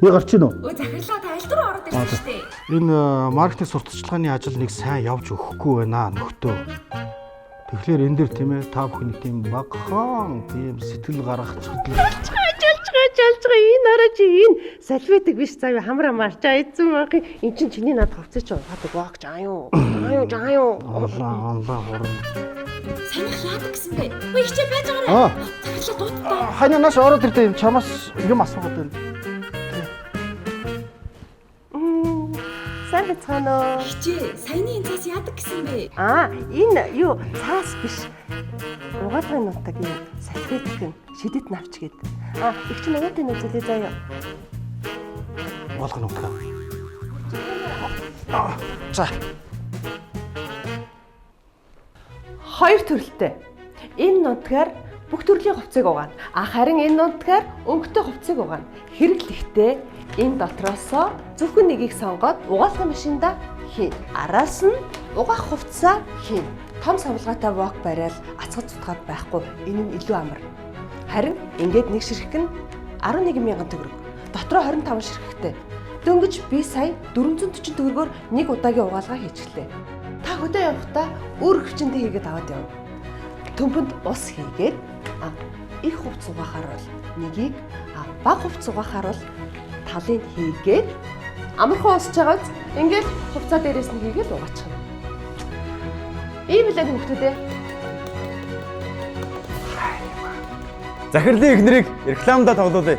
Би гарч ийн үү? Өө захирлаа та аль руу ороод ирсэн шүү дээ. Энэ маркетинг сурталчилгааны ажил нэг сайн явж өгөхгүй байна нөхдөө. Тэгэхээр энэ дэр тийм ээ та бүхний тийм багахан тийм сэтгэл гаргах чухал. Жолж энэ арай чи энэ салфетик биш заа хамраа марч айдсан байх юм чин чиний над хавцаж угаадаг багч аюу Аллаа хорон. Санах яадаг гэсэн бэ? Өө ихчээ байж байгаарай. Захирлаа дуутаа. Ханянаас ороод ирдээ чамаас юм асуугаад байна. сайн бацгаана. Ихчээ саяны энэ цаас яадаг гэсэн бэ? Энэ юу цаас биш. Угаалгын нутагийн салфетик шидэт навч гээд. Их чи нөгөөтэй нүзэлээ заяа. Болгоно утга. За. Хоёр төрөлтэй. Энэ нутгаар бүх төрлийн хувцсыг угаана. Харин энэ нутгаар өнгөтэй хувцсыг угаана. Хэрэглэхдээ энэ дотроосоо зөвхөн нэгийг сонгоод угаалгын машинда хийн. Араас нь угаах хувцсаа хийн. Том савлгаатай вок бариад ацгад цутгаад байхгүй. Энэ нь илүү амар. Харин ингээд нэг ширхэг нь 11,000 төгрөг. Дотроо 25 ширхэгтэй. Дөнгөж би сая 440 төгрөгөөр нэг удаагийн угаалгаа хийчихлээ. Та хөдөө явахдаа өөр хүчинтэй хийгээд аваад явна. Төмпөнд ус хийгээд их хувцс угаахаар бол нэгийг бага хувцс угаахаар бол талыг хийгээд амархан усж байгааз ингээд хувцаа дээрээс нь хийгээд угаачихна. Ийм билээ хүмүүстээ. Захирлын эхнэрийг рекламада тоглоулъя.